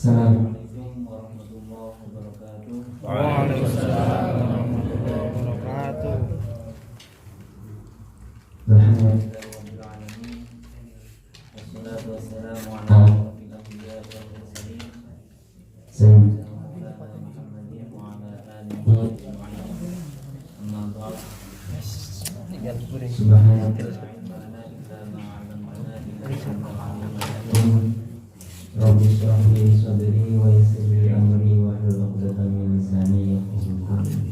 Assalamualaikum warahmatullahi wabarakatuh. Waalaikumsalam warahmatullahi wabarakatuh. Alhamdulillahirabbil alamin. Wassalatu wassalamu ala asyrofil anbiya'i wal mursalin sayyidina Muhammadin wa ala alihi wa sahbihi. Amma ba'd. Subhanallah. Rabbi shrah li sadri wa yassir li amri wahlul 'uqdatam min lisani yafqahu qawli.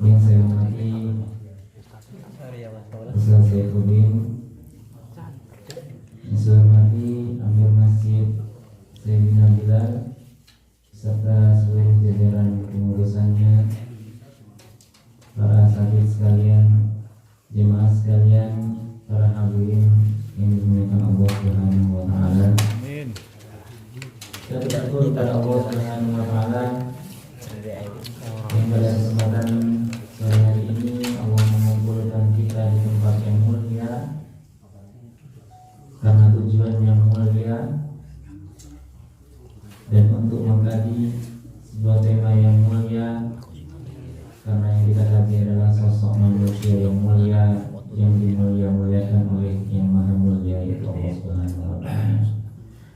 Yang saya hormati Ustaz Saifuddin, yang saya hormati Amir Masjid Sayyidina Bilal serta seluruh jajaran pengurusannya, para asatidz sekalian, jemaah sekalian, para hadirin yang dimuliakan Allah Subhanahu wa taala. Amin. Kita bersyukur kepada Allah Subhanahu wa taala yang pada kesempatan sore hari ini Allah mengumpulkan kita di tempat yang mulia karena tujuan yang mulia dan untuk mengkaji sebuah tema yang mulia, karena yang kita kaji adalah sosok manusia yang mulia yang dimulia-muliakan oleh yang maha mulia, yaitu Allah Subhanahu wa taala.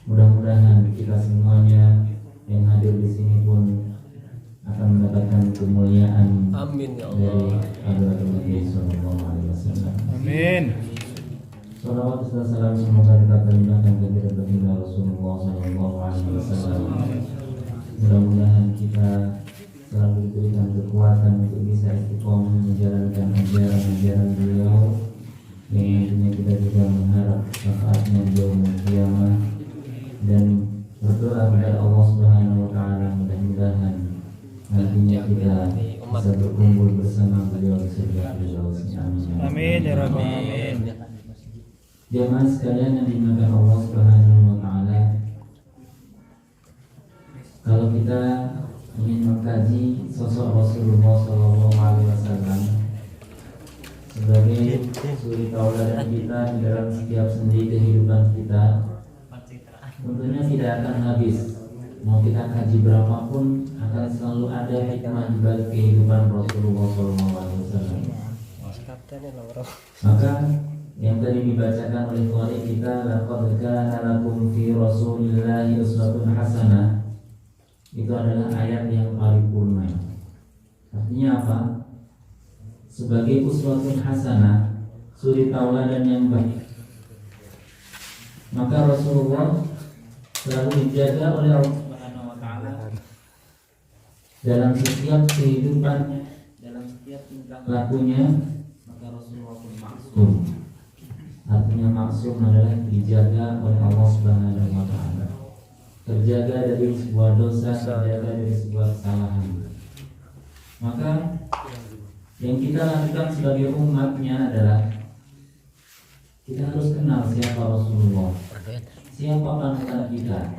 Mudah-mudahan kita semuanya yang hadir di sini pun akan mendapatkan kemuliaan. Amin ya Allah. Dari Hadratul Nabi sallallahu alaihi wasallam. Amin. Salawat dan salam semoga tetap terlimpahkan kepada baginda Rasulullah sallallahu alaihi wasallam. Mudah-mudahan kita selalu diberikan kekuatan untuk bisa istiqomah menjalankan ajaran-ajaran beliau, yang tentunya kita juga mengharap syafaatnya di yaumul qiyamah, dan berdoa kepada Allah Subhanahu wa taala mudah-mudahan nantinya kita bisa berkumpul bersama beliau di surga Firdaus. Amin ya rabbal alamin. Jemaah sekalian yang dimuliakan Allah Subhanahu wa taala, kalau kita ingin mengkaji sosok Rasulullah sallallahu alaihi wasallam sebagai suri tauladan kita di dalam setiap sendi kehidupan kita, tentunya tidak akan habis. Mau kita kaji berapapun, akan selalu ada hikmah di balik kehidupan Rasulullah sallallahu alaihi wasallam. Maka yang tadi dibacakan oleh qari kita, laqad kana lakum fi Rasulillahi uswatun hasanah, itu adalah ayat yang paripurna. Artinya apa? Sebagai uswatun hasanah, suri tauladan yang baik, maka Rasulullah selalu dijaga oleh Allah Subhanahu wa taala dalam setiap kehidupannya, dalam setiap tingkah lakunya. Maka Rasulullah pun maksum. Artinya maksum adalah dijaga oleh Allah Subhanahu wa taala, terjaga dari sebuah dosa, terjaga dari sebuah kesalahan. Maka yang kita lakukan sebagai umatnya adalah kita harus kenal siapa Rasulullah, siapa panutan kita,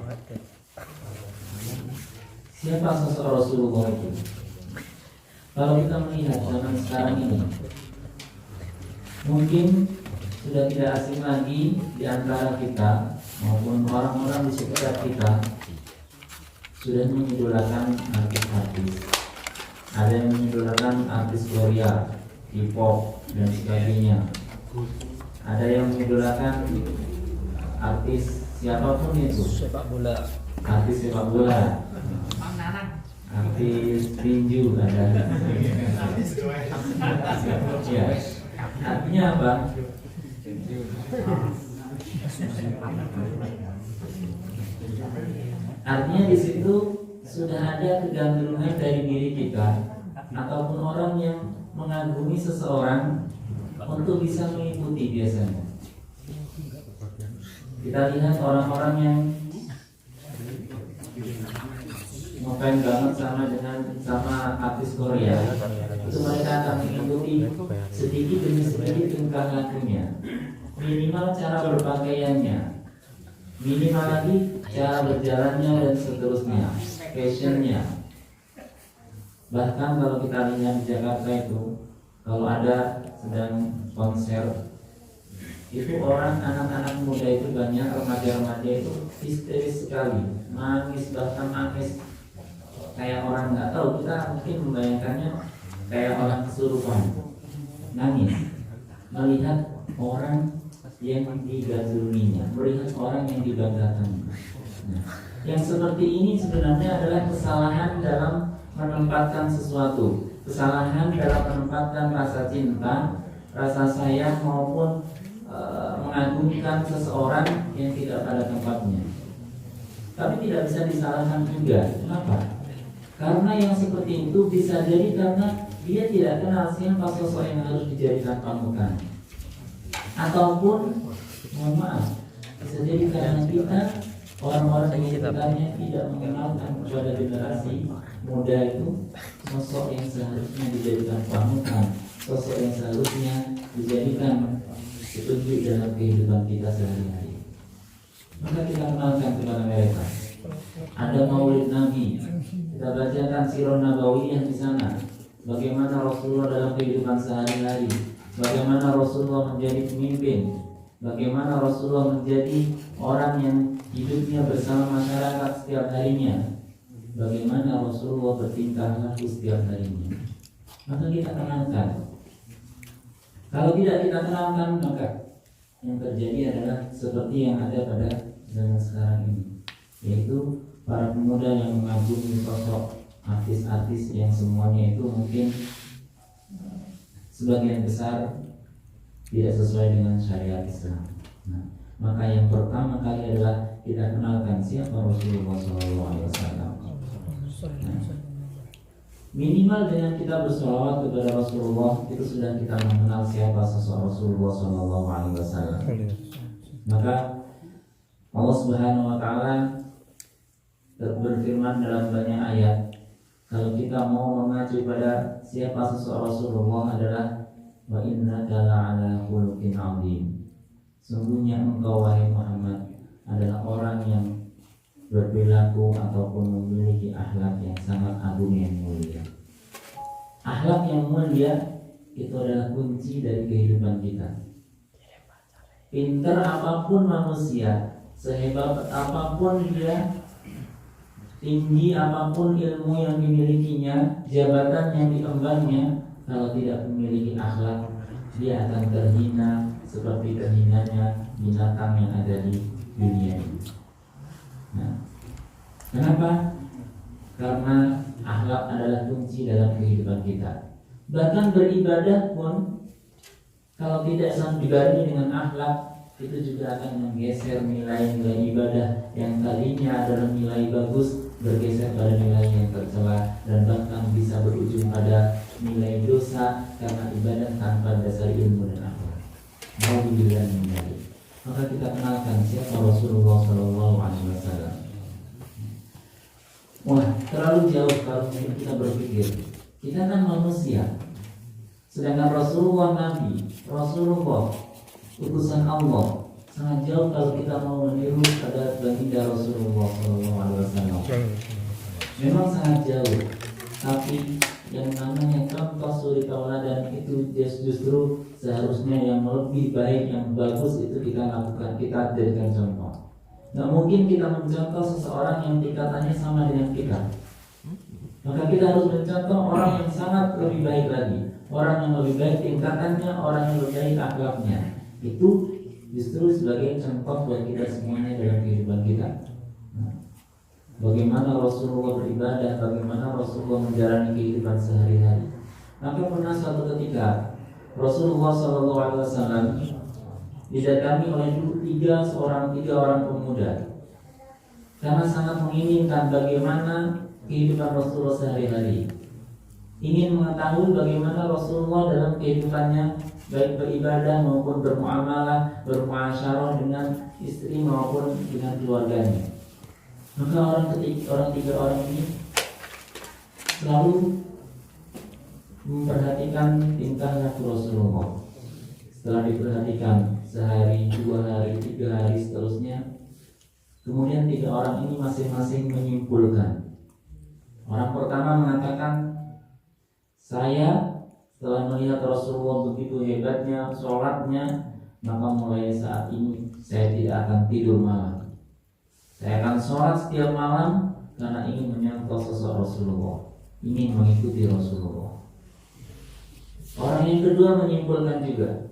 siapa sosok Rasulullah itu. Kalau kita melihat zaman sekarang ini, mungkin sudah tidak asing lagi di antara kita maupun orang-orang di sekitar kita sudah mengidolakan artis-artis. Ada yang mengidolakan artis Korea, K-pop dan sebagainya. Ada yang mengidolakan artis siapapun itu, sepak bola, artis sepak bola, artis tinju ada. Ya. Artinya apa? Artinya di situ sudah ada kegandrungan dari diri kita ataupun orang yang mengagumi seseorang untuk bisa mengikuti biasanya. Kita lihat orang-orang yang ngefans banget sama artis Korea, itu mereka akan mengikuti sedikit demi sedikit tingkah lakunya, minimal cara berpakaiannya, minimal lagi cara berjalannya dan seterusnya, fashionnya. Bahkan kalau kita lihat di Jakarta itu, kalau ada sedang konser itu orang anak-anak muda itu banyak, remaja-remaja itu histeris sekali, nangis, bahkan nangis kayak orang nggak tahu. Kita mungkin membayangkannya kayak orang kesurupan, nangis melihat orang yang digandrunginya, melihat orang yang dibanggakannya. Nah, yang seperti ini sebenarnya adalah kesalahan dalam menempatkan sesuatu, kesalahan dalam menempatkan rasa cinta, rasa sayang maupun mengagungkan seseorang yang tidak pada tempatnya. Tapi tidak bisa disalahkan juga. Kenapa? Karena yang seperti itu bisa jadi karena dia tidak kenal siapa sosok yang harus dijadikan panutan. Ataupun, mohon maaf, bisa jadi karena kita orang-orang di sekitarnya tidak mengenalkan kepada generasi muda itu sosok yang seharusnya dijadikan panutan, sosok yang seharusnya dijadikan petunjuk dalam kehidupan kita sehari-hari. Maka kita kenalkan kepada mereka. Ada Maulid Nabi, kita bacakan Sirah Nabawiyah di sana. Bagaimana Rasulullah dalam kehidupan sehari-hari, bagaimana Rasulullah menjadi pemimpin, bagaimana Rasulullah menjadi orang yang hidupnya bersama masyarakat setiap harinya, bagaimana Rasulullah bertingkah laku setiap harinya. Maka kita kenalkan. Kalau tidak kita kenalkan, maka yang terjadi adalah seperti yang ada pada zaman sekarang ini, yaitu para pemuda yang mengagumi sosok artis-artis yang semuanya itu mungkin sebagian besar tidak sesuai dengan syariat Islam. Nah, maka yang pertama kali adalah kita kenalkan siapa Rasulullah SAW. Minimal dengan kita bersolawat kepada Rasulullah itu sudah kita mengenal siapa sosok Rasulullah SAW. Maka Allah Subhanahu Wa Taala berfirman dalam banyak ayat, kalau kita mau mengacu pada siapa sosok Rasulullah adalah wa innaka la'ala khuluqin 'adzim. Sungguhnya engkau wahai Muhammad adalah orang yang berperilaku ataupun memiliki akhlak yang sangat agung yang mulia. Akhlak yang mulia itu adalah kunci dari kehidupan kita. Pintar apapun manusia, sehebat apapun dia, tinggi apapun ilmu yang dimilikinya, jabatan yang diembannya, kalau tidak memiliki akhlak, dia akan terhina seperti terhinanya binatang yang ada di dunia ini. Nah, kenapa? Karena akhlak adalah kunci dalam kehidupan kita. Bahkan beribadah pun kalau tidak dibarengi dengan akhlak, itu juga akan menggeser nilai-nilai ibadah yang tadinya adalah nilai bagus bergeser pada nilai yang tercela dan bahkan bisa berujung pada nilai dosa karena ibadah tanpa dasar ilmu dan akhlak. Mau dibilang menjadi. Maka kita kenalkan siapa Rasulullah SAW. Wah, terlalu jauh kalau kita berpikir. Kita kan manusia. Sedangkan Rasulullah Nabi, Rasulullah utusan Allah, sangat jauh kalau kita mau meniru pada baginda Rasulullah SAW. Memang sangat jauh. Tapi yang namanya contoh suri tauladan itu justru seharusnya yang lebih baik, yang bagus itu kita lakukan, kita jadikan contoh. Nggak mungkin kita mencontoh seseorang yang tingkatannya sama dengan kita. Maka kita harus mencontoh orang yang sangat lebih baik lagi, orang yang lebih baik tingkatannya, orang yang lebih baik akhlaknya. Itu justru sebagai contoh buat kita semuanya dalam kehidupan kita. Bagaimana Rasulullah beribadah, bagaimana Rasulullah menjalani kehidupan sehari-hari. Maka pernah suatu ketika Rasulullah SAW didatangi oleh tiga orang pemuda karena sangat menginginkan bagaimana kehidupan Rasulullah sehari-hari, ingin mengetahui bagaimana Rasulullah dalam kehidupannya baik beribadah maupun bermuamalah, bermuasyarah dengan istri maupun dengan keluarganya. Maka tiga orang ini selalu memperhatikan tingkah laku Rasulullah. Setelah diperhatikan sehari, 2 hari, 3 hari seterusnya, kemudian tiga orang ini masing-masing menyimpulkan. Orang pertama mengatakan, saya setelah melihat Rasulullah begitu hebatnya sholatnya, maka mulai saat ini saya tidak akan tidur malam. Saya akan sholat setiap malam karena ingin menyantau sosok Rasulullah, ingin mengikuti Rasulullah. Orang yang kedua menyimpulkan juga,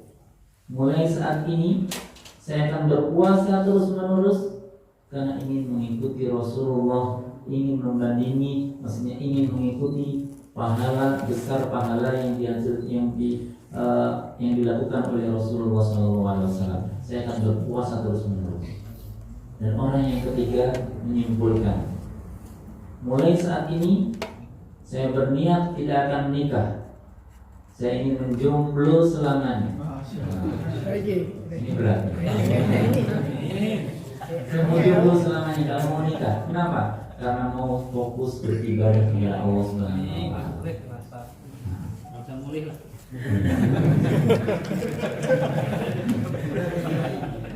mulai saat ini saya akan berpuasa terus menerus karena ingin mengikuti Rasulullah, ingin membandingi, maksudnya ingin mengikuti pahala besar, pahala yang dilakukan oleh Rasulullah SAW. Saya akan berpuasa terus menerus. Dan orang yang ketiga menyimpulkan, mulai saat ini saya berniat tidak akan menikah. Saya ingin menjomblo selamanya. Ini berat. Saya mau jomblo selamanya, tidak mau nikah. Kenapa? Karena mau fokus beribadah kepada Allah Subhanahu wa Ta'ala.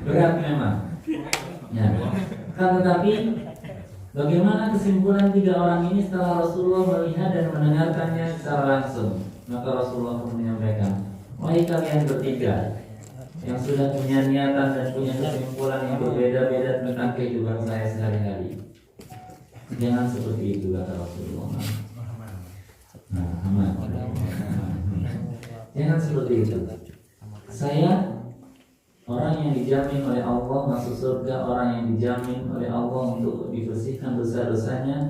Berat memang. Ya. Kan tetapi bagaimana kesimpulan tiga orang ini setelah Rasulullah melihat dan mendengarkannya secara langsung? Maka Rasulullah pun menyampaikan, wahai kalian bertiga yang sudah punya niatan dan punya kesimpulan yang berbeda-beda tentang kehidupan saya sehari-hari, jangan seperti itu, kata Rasulullah. Aman. Jangan seperti itu. Saya orang yang dijamin oleh Allah masuk surga, orang yang dijamin oleh Allah untuk dibersihkan dosa-dosanya.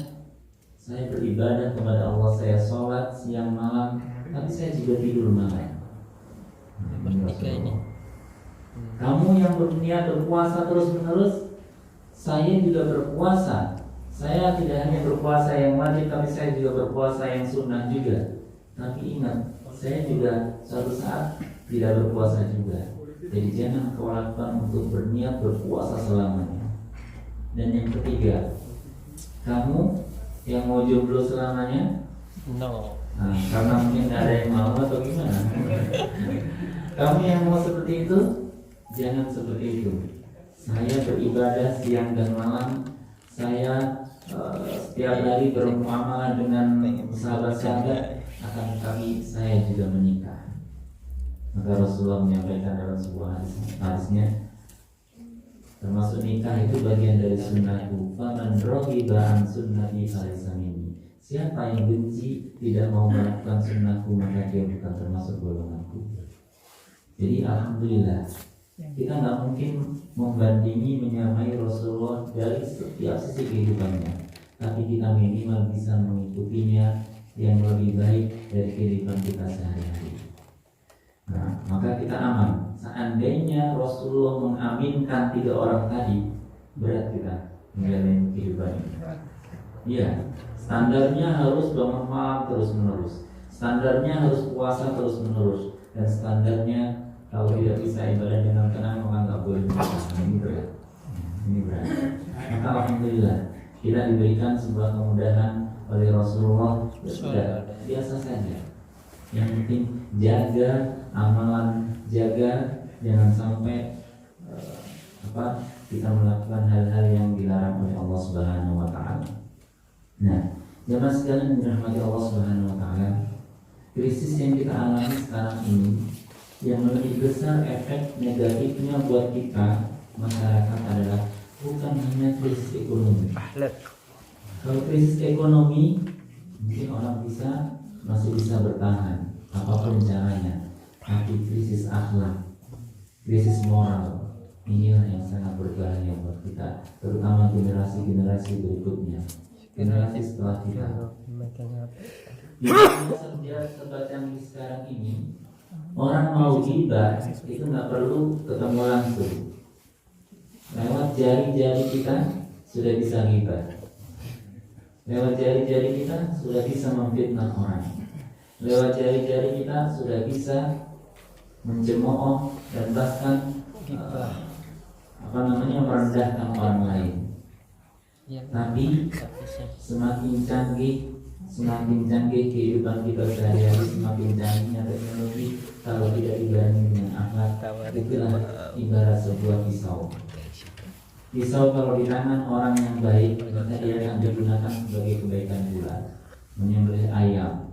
Saya beribadah kepada Allah, saya sholat siang malam, tapi saya juga tidur malam. Kamu yang berniat berpuasa terus menerus, saya juga berpuasa. Saya tidak hanya berpuasa yang wajib, tapi saya juga berpuasa yang sunnah juga. Tapi ingat, saya juga suatu saat tidak berpuasa juga. Jadi jangan kau lakukan untuk berniat berpuasa selamanya. Dan yang ketiga, kamu yang mau jomblo selamanya? No. Nah, karena mungkin ada yang mau atau gimana? Kamu yang mau seperti itu, jangan seperti itu. Saya beribadah siang dan malam. Saya setiap hari bermuamalah dengan sahabat-sahabat. Akan tetapi saya juga menikah. Maka Rasulullah menyampaikan dalam sebuah hadisnya, termasuk nikah itu bagian dari sunnahku. Faman raghiba an sunnati falaysa minni. Siapa yang benci tidak mau melakukan sunnahku, maka dia bukan termasuk golonganku. Jadi alhamdulillah, kita nggak mungkin membandingi menyamai Rasulullah dari setiap sisi kehidupannya, tapi kita minimal bisa mengikutinya yang lebih baik dari kehidupan kita sehari-hari. Nah, maka kita aman. Seandainya Rasulullah mengaminkan tiga orang tadi, berat kita menjalani kehidupan ini. Iya, standarnya harus bangun malam terus menerus, standarnya harus puasa terus menerus, dan standarnya kalau tidak bisa ibadah dengan tenang maka nggak boleh puasa. Ini berat. Ini berat. Maka alhamdulillah kita diberikan sebuah kemudahan oleh Rasulullah. Sudah biasa saja. Yang penting jaga amalan, jaga jangan sampai kita melakukan hal-hal yang dilarang oleh Allah Subhanahu wa Ta'ala. Nah, jemaah sekalian dirahmati Allah Subhanahu wa Ta'ala, krisis yang kita alami sekarang ini yang lebih besar efek negatifnya buat kita masyarakat adalah bukan hanya krisis ekonomi. Kalau krisis ekonomi mungkin orang masih bisa bertahan apapun caranya, tapi krisis akhlak, krisis moral, inilah yang sangat berbahaya buat kita, terutama generasi-generasi berikutnya, generasi setelah kita. Di masa canggih sekarang ini, orang mau ghibah itu nggak perlu ketemu langsung, lewat jari-jari kita sudah bisa ghibah, lewat jari-jari kita sudah bisa memfitnah orang, lewat jari-jari kita sudah bisa mencemooh dan bahkan merendahkan orang lain. Tapi semakin canggih kehidupan kita sehari-hari, semakin canggihnya teknologi, kalau tidak dibarengi dengan akhlak, itulah ibarat sebuah pisau. Pisau kalau di tangan orang yang baik, maka dia akan digunakan sebagai kebaikan pula, menyembelih ayam,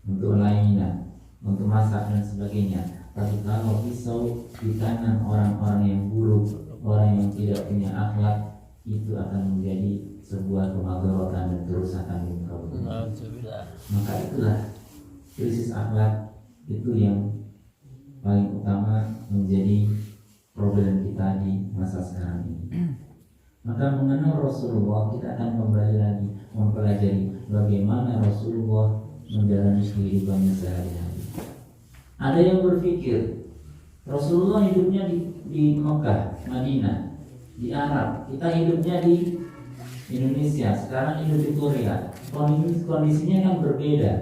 untuk lainnya, untuk masak dan sebagainya. Tapi kalau pisau di tangan orang-orang yang buruk, orang yang tidak punya akhlak, itu akan menjadi sebuah kemadaratan dan kerusakan di muka bumi. Maka itulah krisis akhlak itu yang paling utama menjadi problem kita di masa sekarang ini. Maka mengenal Rasulullah, kita akan kembali lagi mempelajari bagaimana Rasulullah menjalani kehidupannya sehari-hari. Ada yang berpikir Rasulullah hidupnya di Mekah, Madinah, di Arab. Kita hidupnya di Indonesia, sekarang hidup di Korea. Kondisinya kan berbeda.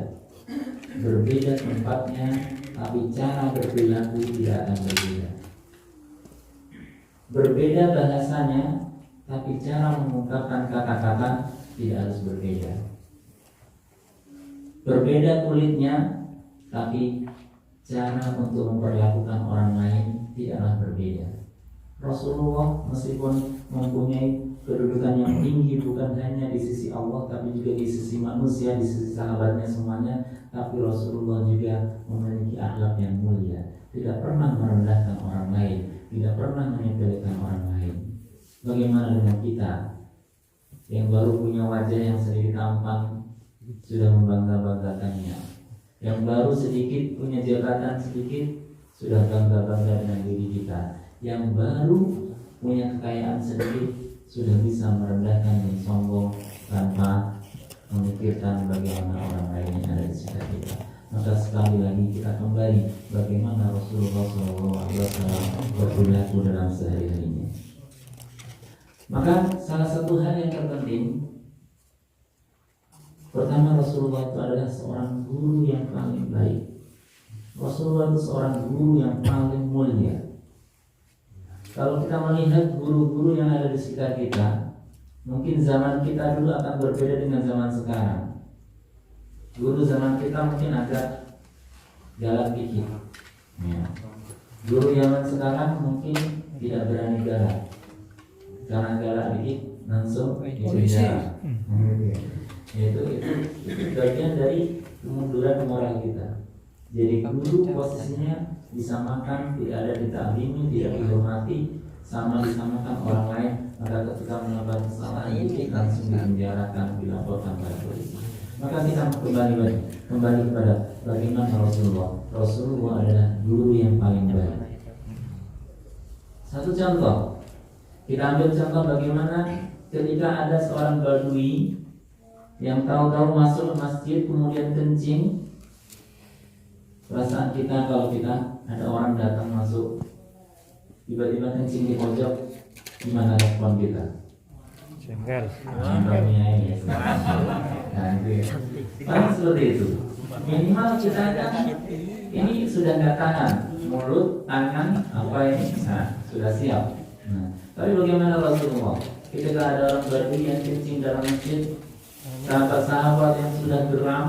Berbeda tempatnya, tapi cara berperilaku tidak akan berbeda. Berbeda bahasanya, tapi cara mengungkapkan kata-kata tidak harus berbeda. Berbeda kulitnya, tapi cara untuk memperlakukan orang lain tidaklah berbeda. Rasulullah meskipun mempunyai kedudukan yang tinggi bukan hanya di sisi Allah tapi juga di sisi manusia, di sisi sahabatnya semuanya, tapi Rasulullah juga memiliki akhlak yang mulia, tidak pernah merendahkan orang lain, tidak pernah menyepelekan orang lain. Bagaimana dengan kita yang baru punya wajah yang sedikit tampan sudah membangga-banggakannya, yang baru sedikit punya jabatan sedikit sudah bangga-bangga dengan diri kita, yang baru punya kekayaan sedikit sudah bisa merendahkan dan sombong tanpa memikirkan bagaimana orang lain yang ada di sekitar kita. Maka sekali lagi kita kembali bagaimana Rasulullah SAW berperilaku dalam sehari-harinya. Maka salah satu hal yang terpenting, pertama, Rasulullah itu adalah seorang guru yang paling baik. Rasulullah itu seorang guru yang paling mulia. Kalau kita melihat guru-guru yang ada di sekitar kita, mungkin zaman kita dulu akan berbeda dengan zaman sekarang. Guru zaman kita mungkin agak galak dikit, ya. Guru zaman sekarang mungkin tidak berani galak, karena galak dikit langsung dipenjara. Itu bagian dari kemunduran moral kita. Jadi guru posisinya disamakan, tidak ada ditaklimi, tidak dihormati, sama disamakan orang lain. Maka ketika melakukan kesalahan dikit langsung dipenjarakan, dilaporkan pada polisi. Maka kita kembali kepada bagaimana Rasulullah. Rasulullah adalah guru yang paling baik. Satu contoh, kita ambil contoh bagaimana ketika ada seorang badui yang tahu-tahu masuk ke masjid kemudian kencing. Perasaan kita kalau kita ada orang datang masuk tiba-tiba kencing di pojok, gimana respon kita? Jengkel. Paling seperti itu. Minimal kita kan ini sudah nggak tahan, mulut, tangan, apa ini, nah sudah siap. Nah, tapi bagaimana Rasulullah? Ketika ada orang badui yang kencing dalam masjid, sahabat-sahabat yang sudah geram,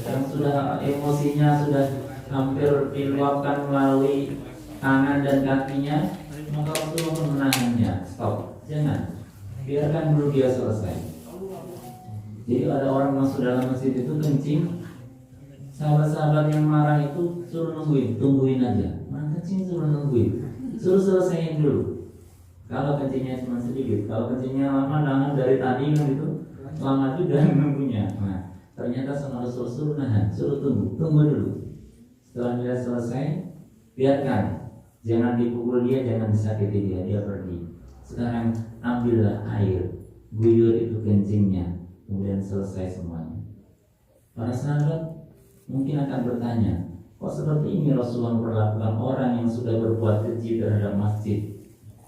yang sudah emosinya sudah hampir diluapkan melalui tangan dan kakinya, maka Rasulullah menahannya. Stop, jangan, biarkan dulu dia selesai. Jadi ada orang masuk dalam masjid itu kencing, sahabat-sahabat yang marah itu suruh tungguin aja. Mana kencing suruh nungguin, suruh selesaiin dulu. Kalau kencingnya cuma sedikit, kalau kencingnya lama jangan dari tadi kan gitu, lama juga nunggunya. Nah, ternyata sama Rasul suruh nahan, suruh tunggu dulu. Setelah dia selesai, biarkan, jangan dipukul dia, jangan disakiti dia pergi. Sekarang ambillah air, guyur itu kencingnya, kemudian selesai semuanya. Para sahabat mungkin akan bertanya, kok seperti ini Rasulullah memperlakukan orang yang sudah berbuat keji terhadap masjid,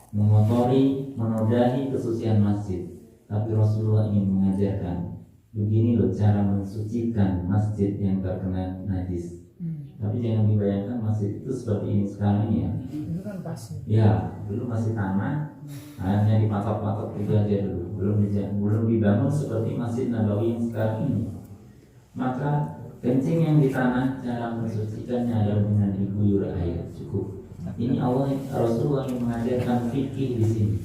mengotori, menodai kesucian masjid. Tapi Rasulullah ingin mengajarkan, begini loh cara mensucikan masjid yang terkena najis. Tapi jangan dibayangkan masjid itu seperti ini sekarang ini ya. Itu kan pasir. Ya, dulu masih tanah, hanya dipatok-patok itu aja dulu. Belum dibangun seperti Masjid Nabawi yang sekarang ini. Maka kencing yang di tanah, cara mensucikannya adalah dengan diguyur air, cukup. Ini Allah Rasulullah yang mengajarkan fikih di sini.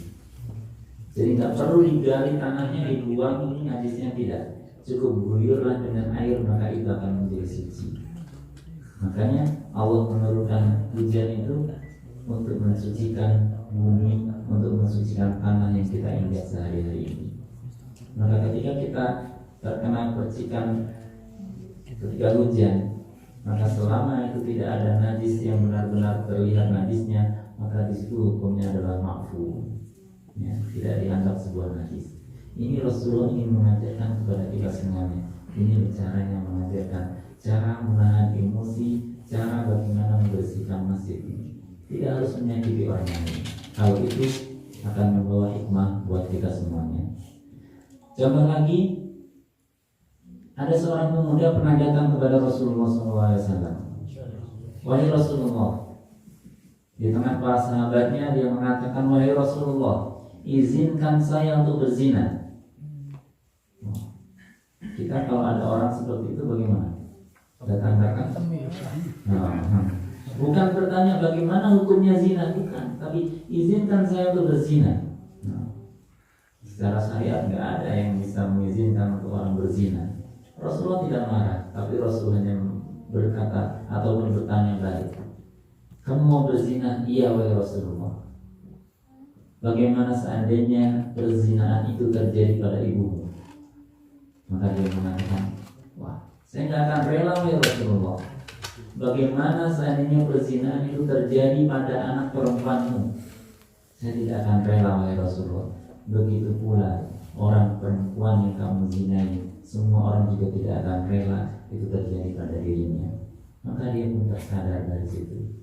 Jadi nggak perlu digali tanahnya, dibuang ini najisnya, tidak. Cukup guyurlah dengan air, maka itu akan menjadi suci. Makanya Allah menurunkan hujan itu untuk mensucikan bumi, untuk mensucikan tanah yang kita injak sehari-hari ini. Maka ketika kita terkena percikan ketika hujan, maka selama itu tidak ada najis yang benar-benar terlihat najisnya, maka di situ hukumnya adalah ma'fu, ya, tidak dianggap sebuah najis. Ini Rasulullah ingin mengajarkan kepada kita semuanya. Ini caranya mengajarkan cara menahan emosi, cara bagaimana membersihkan masjid ini. Tidak harus menyakiti orang lain. Hal itu akan membawa hikmah buat kita semuanya. Contoh lagi, ada seorang pemuda pernah datang kepada Rasulullah SAW. Wahai Rasulullah, di tengah para sahabatnya dia mengatakan, wahai Rasulullah, izinkan saya untuk berzina. Kita kalau ada orang seperti itu bagaimana? Datang. Bukan bertanya bagaimana hukumnya zina, bukan, tapi izinkan saya untuk berzina. Secara syariat nggak ada yang bisa mengizinkan untuk orang berzina. Rasulullah tidak marah, tapi Rasulullah hanya berkata ataupun bertanya balik, kamu mau berzina? Iya wahai Rasulullah. Bagaimana seandainya perzinahan itu terjadi pada ibumu? Maka dia mengatakan, wah, saya nggak akan rela wahai Rasulullah. Bagaimana seandainya perzinahan itu terjadi pada anak perempuanmu? Saya tidak akan rela wahai Rasulullah. Begitu pula orang perempuan yang kamu zinai, semua orang juga tidak akan rela itu terjadi pada dirinya. Maka dia pun tersadar dari situ.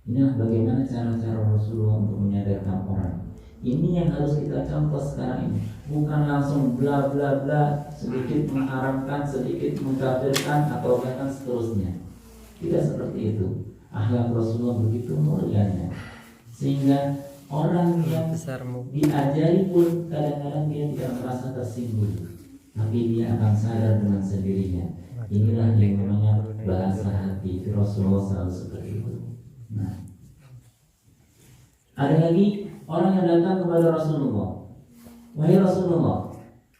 Inilah bagaimana cara-cara Rasulullah untuk menyadarkan orang. Ini yang harus kita contoh sekarang ini. Bukan langsung bla bla bla, sedikit mengharamkan, sedikit mengkafirkan, atau bahkan seterusnya. Tidak seperti itu. Akhlak Rasulullah begitu mulianya, sehingga orang yang diajari pun kadang-kadang dia tidak merasa tersinggung, tapi dia akan sadar dengan sendirinya. Inilah yang namanya bahasa hati. Rasulullah selalu seperti itu. Nah, ada lagi orang yang datang kepada Rasulullah, wahai Rasulullah,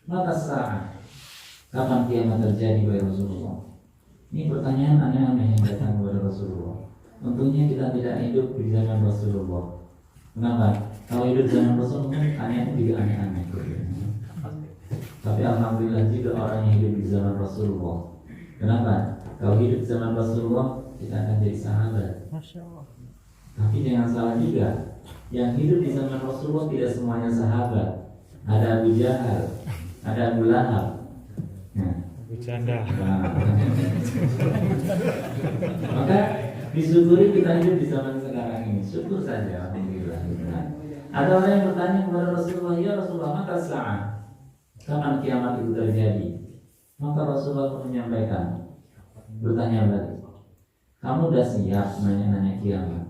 maka saat kapan kiamat terjadi wahai Rasulullah? Ini pertanyaan aneh-aneh yang datang kepada Rasulullah. Tentunya kita tidak hidup di zaman Rasulullah. Kenapa? Kalau hidup zaman Rasulullah, aneh juga aneh-aneh. Tapi alhamdulillah juga orang yang hidup di zaman Rasulullah. Kenapa? Kalau hidup di zaman Rasulullah, kita akan jadi sahabat. Masya Allah. Tapi jangan salah juga, yang hidup di zaman Rasulullah tidak semuanya sahabat. Ada Abu Jahal, ada Abu Lahab. Nah, Bercanda. maka disyukuri kita hidup di zaman sekarang ini. Syukur saja, alhamdulillah. Ada orang yang bertanya kepada Rasulullah, ya Rasulullah, maka saat kapan kiamat itu terjadi? Maka Rasulullah pun menyampaikan, bertanya balik, kamu udah siap nanya-nanya kiamat?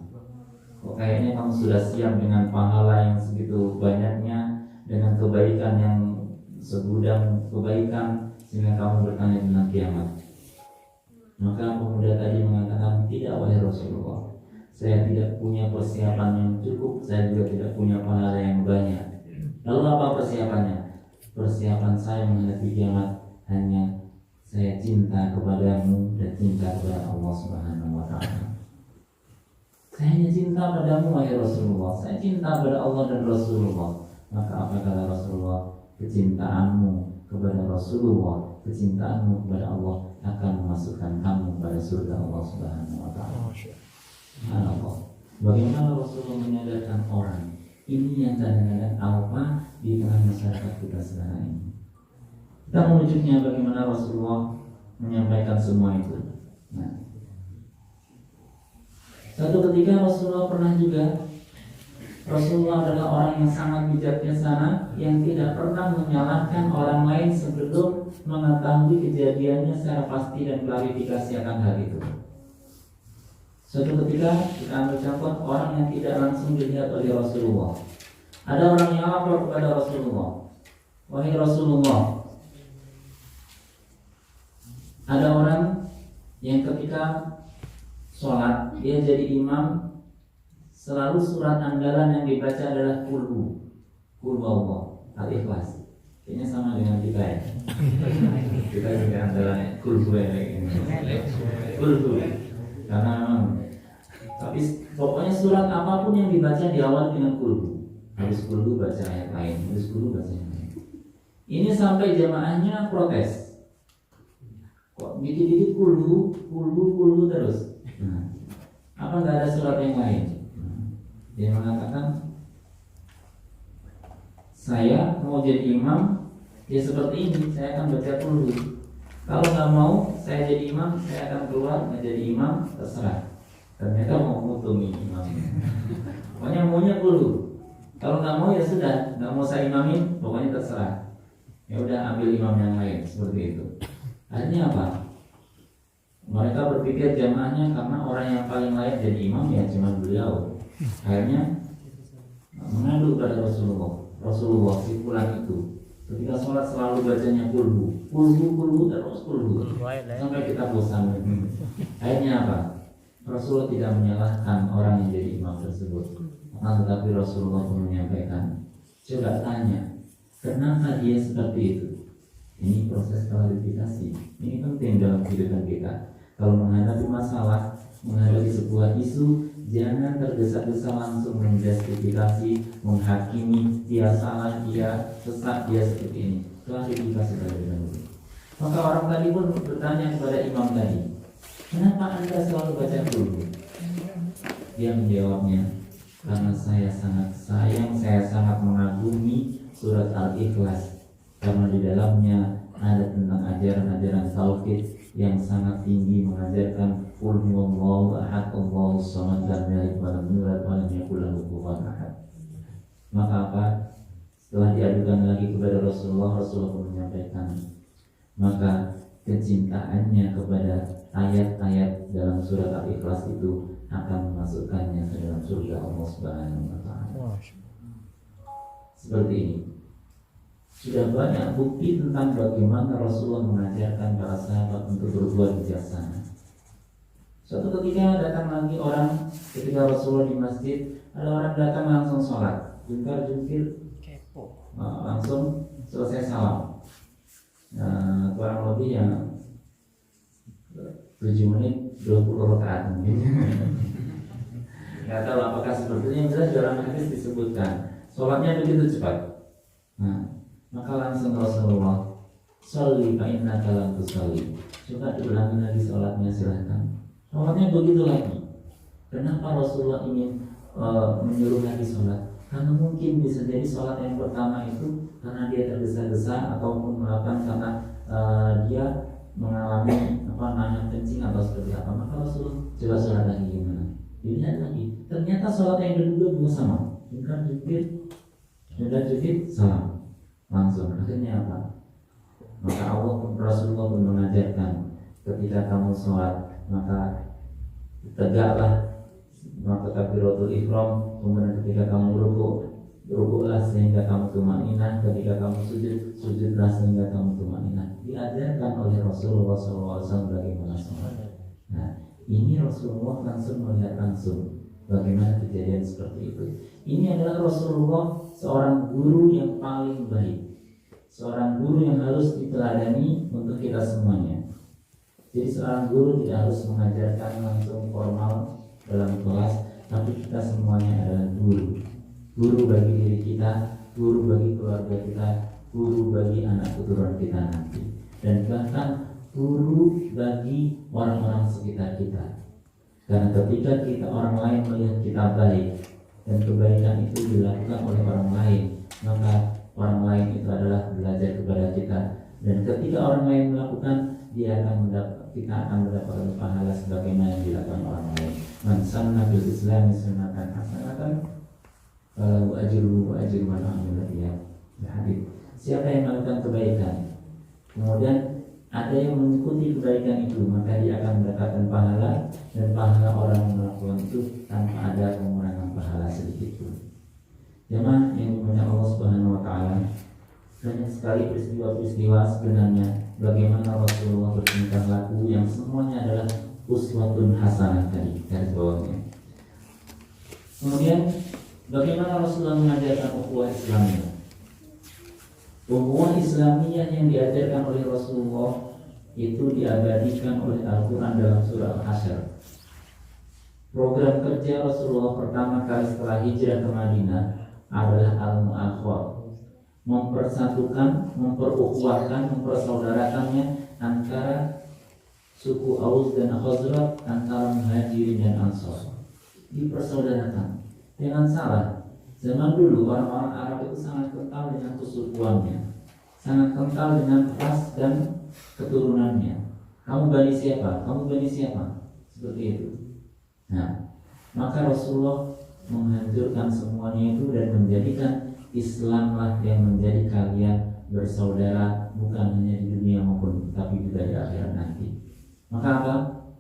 Kok kayaknya kamu sudah siap dengan pahala yang segitu banyaknya, dengan kebaikan yang segudang kebaikan, sehingga kamu bertanya tentang kiamat? Maka pemuda tadi mengatakan, tidak wahai Rasulullah, saya tidak punya persiapan yang cukup, saya juga tidak punya pahala yang banyak. Lalu apa persiapannya? Persiapan saya menghadapi kiamat hanya saya cinta kepadamu dan cinta kepada Allah Subhanahu wa Ta'ala. Saya hanya cinta padamu wahai Rasulullah, saya cinta pada Allah dan Rasulullah. Maka apa kata Rasulullah? Kecintaanmu kepada Rasulullah, kecintaanmu kepada Allah akan memasukkan kamu pada surga Allah Subhanahu wa Ta'ala. Allah. Bagaimana Rasulullah menyadarkan orang? Ini yang kadang-kadang alpa di tengah masyarakat kita sekarang ini. Kita merujuknya bagaimana Rasulullah menyampaikan semua itu. Nah, satu ketika Rasulullah pernah juga, Rasulullah adalah orang yang sangat bijaksana, yang tidak pernah menyalahkan orang lain sebelum mengetahui kejadiannya secara pasti dan klarifikasi akan hal itu. Suatu ketika kita ambil contoh orang yang tidak langsung dilihat oleh Rasulullah. Ada orang yang lapor kepada Rasulullah, wahai Rasulullah, ada orang yang ketika sholat dia jadi imam, selalu surat andalan yang dibaca adalah Qul Allah, Al-Ikhlas. Kayaknya sama dengan kita ya. Kita juga andalannya Qul ini. karena memang. Tapi pokoknya surat apapun yang dibaca di awal dengan kulhu, habis kulhu baca ayat lain, habis kulhu baca yang lain. Ini sampai jamaahnya protes. Kok dikit-dikit kulhu terus? Nah, apa nggak ada surat yang lain? Dia mengatakan, saya mau jadi imam, ya seperti ini, saya akan baca kulhu. Kalau nggak mau, saya jadi imam, saya akan keluar nggak jadi imam, terserah. Ternyata mau ngutungi imamnya. Pokoknya maunya kulhu. Kalau nggak mau ya sudah, nggak mau saya imamin, pokoknya terserah. Ya udah ambil imam yang lain, seperti itu. Akhirnya apa? Mereka berpikir jamaahnya karena orang yang paling layak jadi imam ya cuma beliau. Akhirnya mengadu pada Rasulullah si fulan itu. Ketika sholat selalu bacanya kulhu terus kulhu sampai kita bosan. Akhirnya apa? Rasulullah tidak menyalahkan orang yang jadi imam tersebut. Tetapi Rasulullah pun menyampaikan, coba tanya, kenapa dia seperti itu? Ini proses klarifikasi. Ini penting dalam kehidupan kita. Kalau menghadapi masalah, menghadapi sebuah isu, jangan tergesa-gesa langsung menjustifikasi, menghakimi dia salah, dia sesat, dia seperti ini. Klarifikasi terlebih dahulu. Maka orang tadi pun bertanya kepada imam tadi, kenapa Anda selalu baca dulu? Dia menjawabnya, karena saya sangat sayang, saya sangat mengagumi surat Al-Ikhlas, karena di dalamnya ada tentang ajaran-ajaran tauhid yang sangat tinggi, mengajarkan qul huwallahu ahad, Allahus samad, lam yalid walam yulad walam yakul lahu kufuwan ahad. Maka apa? Setelah diadukan lagi kepada Rasulullah pun menyampaikan, maka kecintaannya kepada ayat-ayat dalam surat Al-Ikhlas itu akan memasukkannya ke dalam surga Allah Subhanahu wa taala. Seperti ini. Sudah banyak bukti tentang bagaimana Rasulullah mengajarkan para sahabat untuk berbuat bijaksana. Suatu ketika datang lagi orang, ketika Rasulullah di masjid, ada orang datang langsung sholat, jungkir-jungkir, langsung selesai salam. Kurang lebih yang 7 menit 20 rakaat mungkin. Nggak tahu apakah seperti ini, yang jelas dalam hadis disebutkan sholatnya begitu cepat. Maka langsung Rasulullah, sholli fa innaka lam tusalli. Coba diulangi lagi sholatnya, silahkan. Sholatnya begitu lagi. Kenapa Rasulullah ingin menyuruh lagi sholat? Karena mungkin bisa jadi sholat yang pertama itu karena dia tergesa-gesa ataupun melakukan karena dia mengalami nahan kencing atau seperti apa. Maka Rasulullah coba sholat lagi gimana? Dilihat lagi. Ternyata sholat yang kedua juga sama. Jungkir, salam. Langsung akhirnya apa? Maka Rasulullah pun mengajarkan, ketika kamu sholat maka tegaklah, maka takbiratul ihram, kemudian ketika kamu rukuklah sehingga kamu tumaninah, ketika kamu sujudlah sehingga kamu tumaninah. Diajarkan oleh Rasulullah SAW bagaimana sholat. Nah, ini Rasulullah langsung melihat langsung bagaimana kejadian seperti itu. Ini adalah Rasulullah, seorang guru yang paling baik, seorang guru yang harus diteladani untuk kita semuanya. Jadi seorang guru tidak harus mengajarkan langsung formal dalam kelas, tapi kita semuanya adalah guru. Guru bagi diri kita, guru bagi keluarga kita, guru bagi anak keturunan kita nanti, dan bahkan guru bagi orang-orang sekitar kita. Karena ketika kita orang lain melihat kita baik dan kebaikan itu dilakukan oleh orang lain, maka orang lain itu adalah belajar kepada kita. Dan ketika orang lain melakukan, kita akan mendapatkan pahala sebagaimana yang dilakukan orang lain. Man sanna fil Islam sunnatan hasanatan falahu ajruhu wa ajru man amila biha. Hadits. Siapa yang melakukan kebaikan, kemudian ada yang mengikuti kebaikan itu, maka dia akan mendapatkan pahala, dan pahala orang yang melakukan itu tanpa ada pengurangan pahala sedikit pun. Jemaah yang dimuliakan Allah Subhanahu wa taala, banyak sekali peristiwa-peristiwa sebenarnya bagaimana Rasulullah bertingkah laku yang semuanya adalah uswatun hasanah tadi garis bawahnya. Kemudian bagaimana Rasulullah mengajarkan ukhuwah Islamiyah. Ukhuwah Islamiyah yang diajarkan oleh Rasulullah itu diabadikan oleh Al-Quran dalam surah Al-Hasyr. Program kerja Rasulullah pertama kali setelah hijrah ke Madinah adalah al-mu'akhwah, mempersatukan, memperukhuwahkan, mempersaudarakannya antara suku Aus dan Khazraj, antara Muhajirin dan Ansor. Dipersaudarakan. Jangan salah, zaman dulu orang-orang Arab itu sangat kental dengan kesukuannya, sangat kental dengan ras dan keturunannya. Kamu Bani siapa? Kamu Bani siapa? Seperti itu. Nah, maka Rasulullah menghancurkan semuanya itu dan menjadikan Islamlah yang menjadi kalian bersaudara, bukan hanya di dunia maupun tapi juga di akhirat nanti. Maka apa?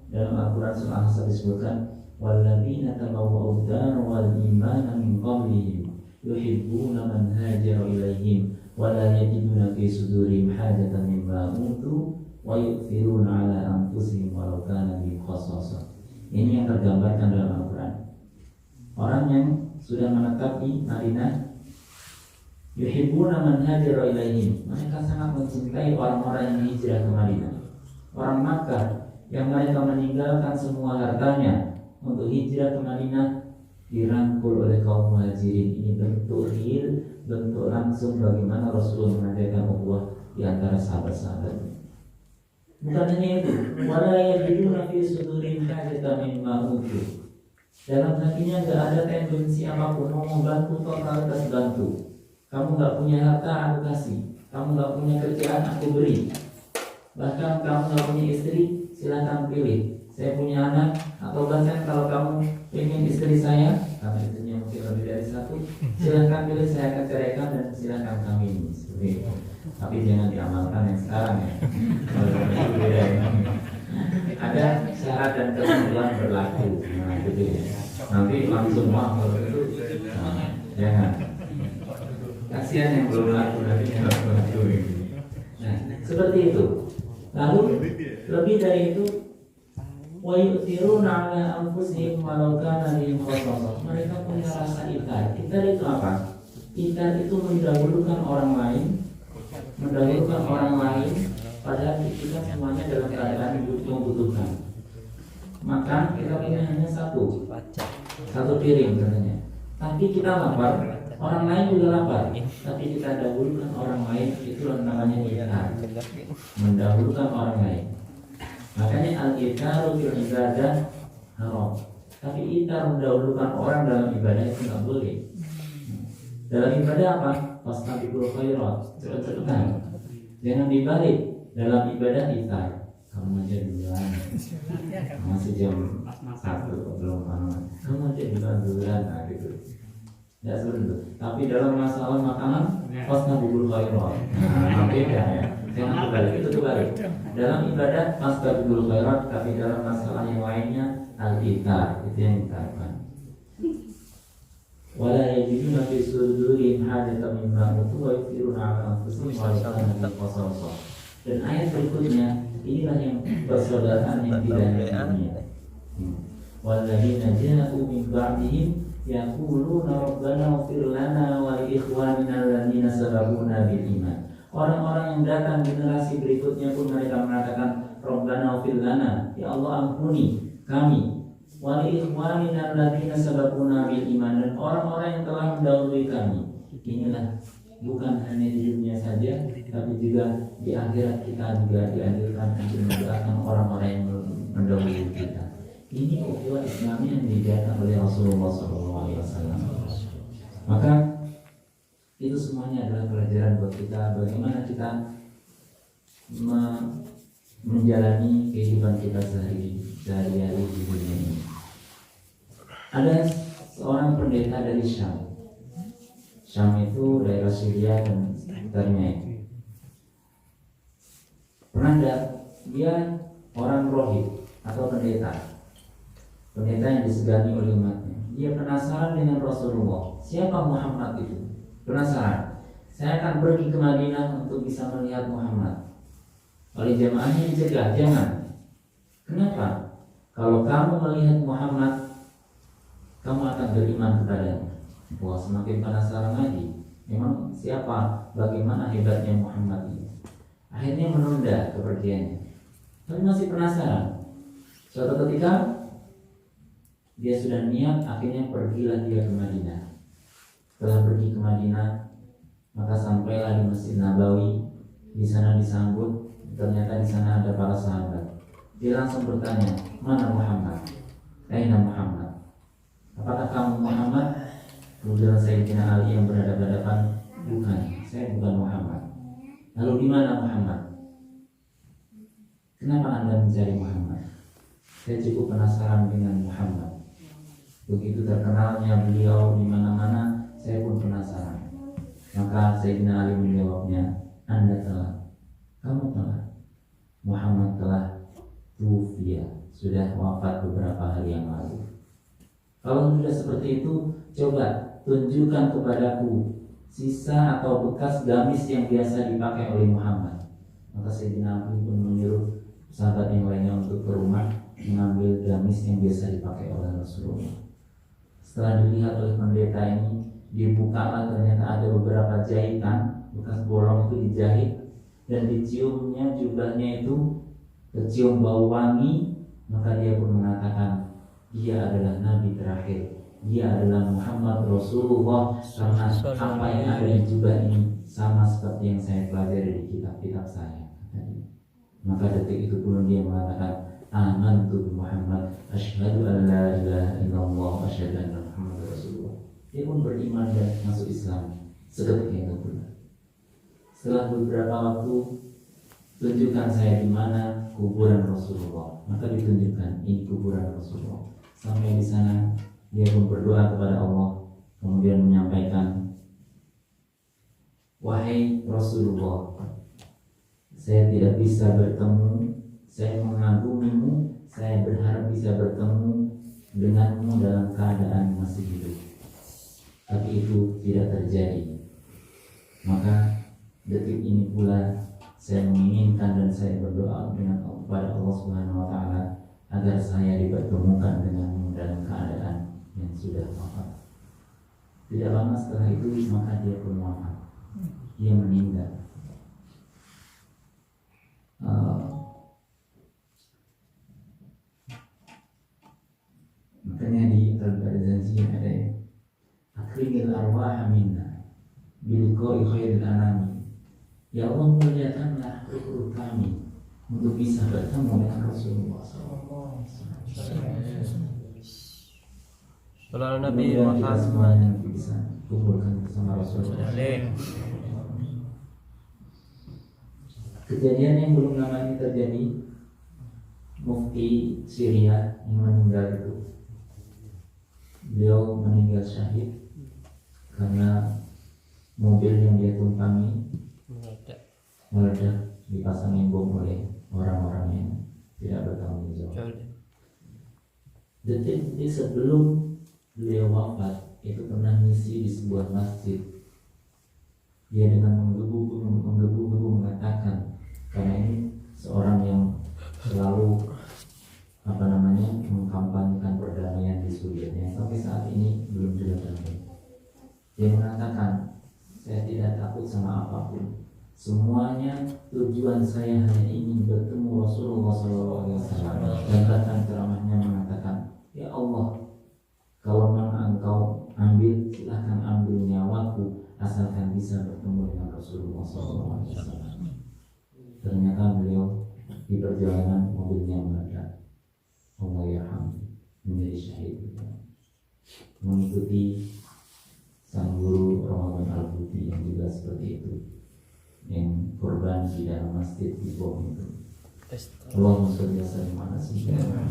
Dalam Al-Quran surah Al-Ahzab disebutkan, walladzina tabawwa'ud dar wal imana min qablihim yuhibbuna man hajara ilaihim wa la yajiduna fi sudurihim hajatan mimma utu wa yu'thiruna ala anfusihim walau kana bihim khassasah. Ini yang tergambarkan dalam Al-Quran. Orang yang sudah menetap di Madinah, yuhibbuna man hajara ilaihim, mereka sangat mencintai orang-orang yang hijrah ke Madinah. Orang Makkah yang mereka meninggalkan semua hartanya untuk hijrah ke Madinah dirangkul oleh kaum Muhajirin. Ini bentuk real, bentuk langsung bagaimana Rasulullah mengajarkan ukhuwah di antara sahabat-sahabatnya. Bukan hanya itu, wala yajiduna fi sudurihim hajatan mimma utu. Dalam hatinya enggak ada tendensi apapun, mau membantu totalitas bantu. Kamu enggak punya harta, aku kasih. Kamu enggak punya kerjaan, aku beri. Bahkan kamu enggak punya istri, silakan pilih. Saya punya anak, atau bahkan kalau kamu ingin istri saya, karena istrinya mungkin lebih dari satu, silakan pilih, saya akan ceraikan dan silakan kawin. Seperti itu. Tapi jangan diamalkan yang sekarang ya. Ada syarat dan ketentuan berlaku. Nah, gitu ya. Nanti langsung mau itu, jangan. Kasihan yang belum laku nanti yang laku. Nah, seperti itu. Lalu lebih dari itu, wa yu'thiruna 'ala anfusihim walau kana bihim khassasah. Mereka punya rasa ikhlas. Ikhlas itu apa? Ikhlas itu mendahulukan orang lain, padahal kita semuanya dalam keadaan membutuhkan. Maka kita punya hanya satu piring katanya. Tapi kita lapar, orang lain juga lapar. Tapi kita dahulukan orang lain, itulah namanya ikhlas. Mendahulukan orang lain. Makanya al-itharu fil ibadah haram. Tapi itar mendahulukan orang dalam ibadah itu nggak boleh. Dalam ibadah apa? Fastabiqul khairat, cepat-cepatan. Jangan dibalik. Dalam ibadah itar. Kamu aja duluan. Masih jam 1 belum makan. Kamu aja duluan, nah gitu. Ya seperti itu. Tapi dalam masalah makanan, fastabiqul khairat. Nah, beda ya. Jangan terbalik, itu terbalik. Dalam ibadah fastabiqul khairat, tapi dalam masalah yang lainnya al-itar, itu yang ditarikkan. Wala yajiduna fi sudurihim hajatan mimma utu wa yu'thiruna 'ala anfusihim wa kana bihim khassasah. Dan ayat berikutnya, inilah yang persaudaraan yang tidak hanya dunia. Walladzina ja'u min ba'dihim yaquluna rabbana ighfir lana wa li ikhwanina alladziina sabaquna bil iman. Orang-orang yang datang generasi berikutnya pun mereka mengatakan rabbana ighfir lana, ya Allah ampuni kami. Wa li ikhwanina alladziina sabaquna bil iman, dan orang-orang yang telah mendahului kami. Inilah bukan hanya di dunia saja, tapi juga di akhirat kita juga dianjurkan untuk mendoakan orang-orang yang mendahului kita. Ini ukhuwah Islami yang diajarkan oleh Rasulullah SAW. Maka itu semuanya adalah pelajaran buat kita bagaimana kita menjalani kehidupan kita sehari-hari di dunia ini. Ada seorang pendeta dari Syam. Syam itu daerah Syria dan sekitarnya itu. Pernah dia orang rohib atau pendeta yang disegani oleh umatnya. Dia penasaran dengan Rasulullah. Siapa Muhammad itu? Penasaran. Saya akan pergi ke Madinah untuk bisa melihat Muhammad. Oleh jamaahnya dicegah, jangan. Kenapa? Kalau kamu melihat Muhammad, kamu akan beriman kepadanya. Wah, semakin penasaran lagi. Memang siapa, bagaimana hebatnya Muhammad ini? Akhirnya menunda kepergiannya. Tapi masih penasaran. Suatu ketika dia sudah niat, akhirnya pergilah dia ke Madinah. Setelah pergi ke Madinah, maka sampailah di Masjid Nabawi. Di sana disambut, ternyata di sana ada para sahabat. Dia langsung bertanya, mana Muhammad? Aina Muhammad? Apakah kamu Muhammad? Kemudian Sayyidina Ali yang berhadapan-hadapan, bukan, saya bukan Muhammad. Lalu di mana Muhammad? Kenapa Anda mencari Muhammad? Saya cukup penasaran dengan Muhammad. Begitu terkenalnya beliau di mana-mana, saya pun penasaran. Maka Sayyidina Ali menjawabnya, Anda telah, kamu telah, Muhammad telah tufiya, sudah wafat beberapa hari yang lalu. Kalau sudah seperti itu, coba tunjukkan kepadaku sisa atau bekas gamis yang biasa dipakai oleh Muhammad. Maka Sayyidina Ali pun menyuruh sahabat yang lainnya untuk ke rumah mengambil gamis yang biasa dipakai oleh Rasulullah. Setelah dilihat oleh pendeta ini, dibukalah, ternyata ada beberapa jahitan, bekas bolong itu dijahit, dan diciumnya jubahnya itu tercium bau wangi. Maka dia pun mengatakan, dia adalah Nabi terakhir, dia adalah Muhammad Rasulullah, karena apa yang ada di jubah ini sama seperti yang saya pelajari di kitab-kitab saya. Maka detik itu pun dia mengatakan, amantu Muhammad, asyhadu an la ilaha illallah, asyhadu anna Muhammad Rasulullah. Dia pun beriman dan masuk Islam seketika itu pula. Setelah beberapa waktu, tunjukkan saya di mana kuburan Rasulullah. Maka ditunjukkan, ini kuburan Rasulullah. Sampai di sana, dia pun berdoa kepada Allah, kemudian menyampaikan, wahai Rasulullah, saya tidak bisa bertemu, saya mengagumimu, saya berharap bisa bertemu denganmu dalam keadaan masih hidup. Tapi itu tidak terjadi. Maka detik ini pula saya menginginkan dan saya berdoa dengan kepada Allah Subhanahu wa taala agar saya dipertemukan denganmu dalam keadaan yang sudah wafat. Tidak lama setelah itu maka dia pun wafat. Dia meninggal. Makanya di Al-Barzanji ada akrimil arwah minna bilqa'i khairil anami. Ya Allah, muliakanlah ruh kami untuk bisa bertemu dengan Rasulullah SAW. Salam Nabi kita semuanya bisa kumpulkan bersama Rasulullah. Kejadian yang belum lama ini terjadi, Mufti Syria yang meninggal itu, beliau meninggal syahid karena mobil yang dia tumpangi meledak, dipasangin bom oleh orang-orang yang tidak bertanggung jawab. Detik sebelum beliau wafat itu pernah misi di sebuah masjid. Dia dengan menggebu-gebu mengatakan, karena ini seorang yang selalu mengkampanyekan perdamaian di Suriah yang sampai saat ini belum dilakukan. Dia mengatakan, saya tidak takut sama apapun. Semuanya tujuan saya hanya ingin bertemu Rasulullah SAW. Dan bahkan ceramahnya mengatakan, ya Allah, kalau memang engkau ambil, silahkan ambil nyawaku asalkan bisa bertemu dengan Rasulullah SAW. Ternyata beliau di perjalanan mobilnya meledak. Allah yarham, menjadi syahid. Mengikuti sang guru Ramadan Al-Buti yang juga seperti itu, yang korban di dalam masjid di bom itu. Allahumma sholli wa sallim ala sayyidina.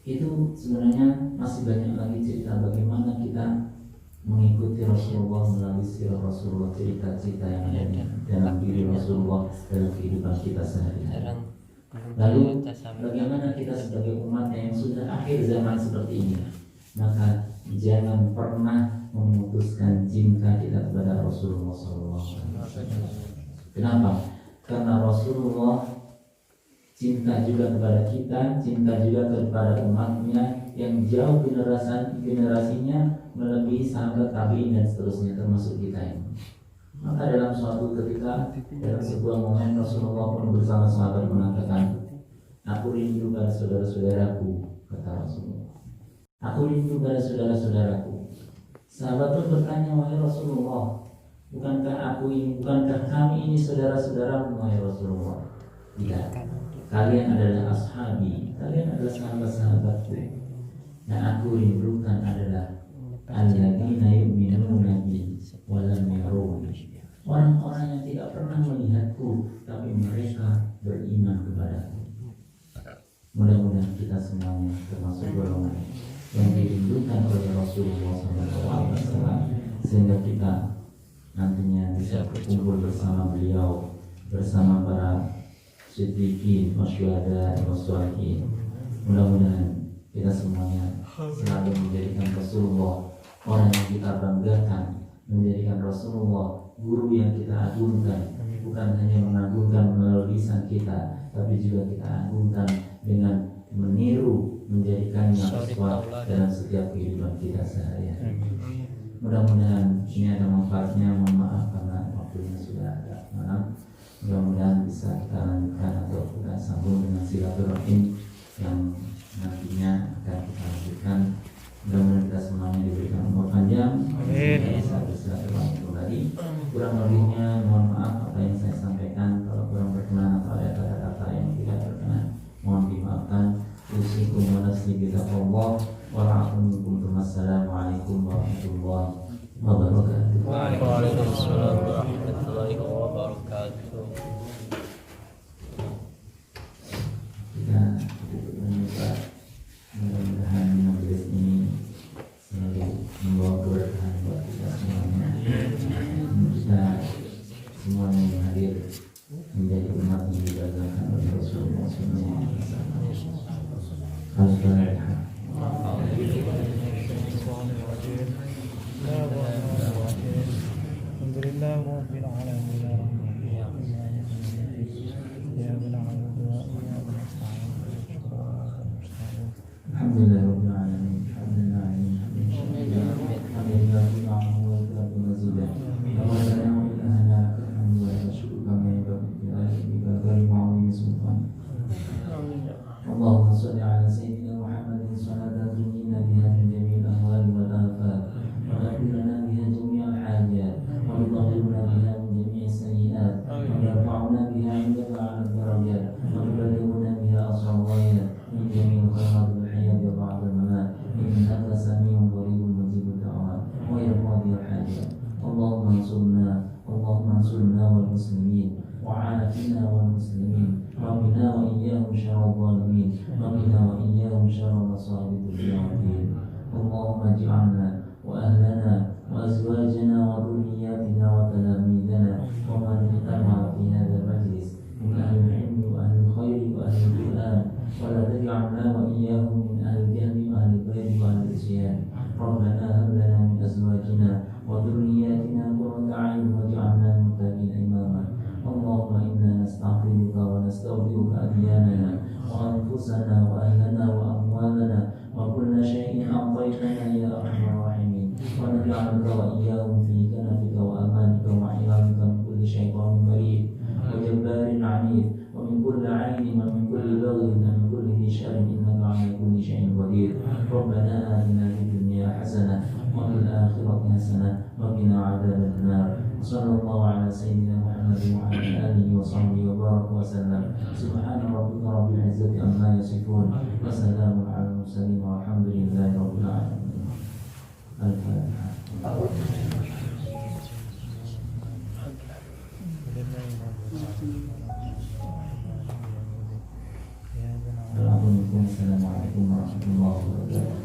Itu sebenarnya masih banyak lagi cerita bagaimana kita mengikuti Rasulullah melalui sirah Rasulullah, cerita-cerita yang ada dalam diri Rasulullah dalam kehidupan kita sehari-hari. Lalu bagaimana kita sebagai umat yang sudah akhir zaman seperti ini, maka jangan pernah memutuskan cinta kita kepada Rasulullah SAW. Kenapa? Karena Rasulullah cinta juga kepada kita, cinta juga kepada umatnya yang jauh generasinya melebihi sahabat tabi'in dan seterusnya, termasuk kita ini. Maka dalam suatu ketika, dalam sebuah momen Rasulullah pun bersama sahabat mengatakan, Aku rindu pada saudara-saudaraku, kata Rasulullah. Aku rindu pada saudara-saudaraku. Sahabat pun bertanya, wahai Rasulullah, bukankah kami ini saudara-saudaramu, wahai Rasulullah? Tidak. Kalian adalah ashabi, kalian adalah sahabat-sahabatku. Yang aku rindukan adalah alladzina yu'minuna bi wa lam yaruni. Orang-orang yang tidak pernah melihatku, tapi mereka beriman kepadaku. Mudah-mudahan kita semuanya termasuk golongan yang dirindukan oleh Rasulullah SAW, sehingga kita nantinya bisa berkumpul bersama beliau, bersama para siddiqin, wasyuhada, wasyuhadiin. Mudah-mudahan kita semuanya selalu menjadikan Rasulullah orang yang kita banggakan, menjadikan Rasulullah guru yang kita agungkan, bukan hanya mengagungkan melalui lisan kita, tapi juga kita agungkan dengan meniru, menjadikannya uswah dalam setiap kehidupan kita sehari-hari. Mudah-mudahan ini ada manfaatnya. Mohon maaf karena waktunya sudah agak malam. Mudah-mudahan bisa kita lanjutkan atau kita sambung dengan silaturahim yang nantinya akan kita lanjutkan. Mudah-mudahan kita semuanya diberikan umur panjang. Bisa bersilaturahim kembali. Kurang lebihnya mohon maaf apa yang saya sampaikan. Kalau kurang berkenan atau ada kata-kata yang tidak berkenan, mohon dimaafkan. Usikum wa nafsi bitaqwallah. Wassalamualaikum warahmatullahi wabarakatuh. Waalaikumsalam warahmatullahi wabarakatuh. Kita berdoa mudah-mudahan majelis ini selalu membawa keberkahan buat kita semuanya. Kita semuanya yang hadir menjadi umat yang dibanggakan oleh Rasulullah SAW. Al-Fatihah. Alhamdulillah rabbil alamin Alhamdulillah rabbil alamin. Allahumma shalli ala sayyidina Muhammadin salatan tunjina biha min jami'il ahwali wal afat wa naqil lana biha jami'al hajat wa tudahhirna biha min jami'is sayyi'at wa yarfa'una biha 'indaka 'ala darajat wa tuballighuna biha aqsal ghayat min jami'il khairat wal hayat wa ba'da al-mamat innaka sami'un qaribun mujibud da'wat wa ya qadiyal hajat. Allahumma ansurna wal muslimin wa 'afina wal muslimin وقنا وإياهم شر الظالمين وقنا وإياهم شر مصائب الدنيا والدين. اللهم اجعلنا وأهلنا وأزواجنا وذرياتنا وتلاميذنا ومن اجتمع في هذا المجلس من أهل العلم وأهل الخير وأهل القرآن، ولا تجعلنا وإياهم من أهل الجهل وأهل البيت وأهل العصيان. ربنا هب لنا من أزواجنا وذرياتنا قرة أعين واجعلنا للمتقين إماما. اللهم إنا نستغفرك ونستغفرك أدياننا وأنفسنا وأهلنا وأموالنا وكل شيء أعطيتنا يا أرحم الراحمين، ونجعلك وإياهم في كنفك وأمانك وحفظك من كل شيطان مريد وجبار عنيد ومن كل عين ومن كل بغي ومن كل ذي شر إنك على كل شيء قدير. ربنا آتنا في الدنيا حسنة وفي الآخرة حسنة وقنا عذاب النار. صلى الله على سيدنا محمد وعلى آله وصحبه وبارك وسلم. سبحان ربك رب العزة عما يصفون وسلام على المرسلين والحمد لله رب العالمين. الفاتحة. Assalamualaikum warahmatullahi wabarakatuh.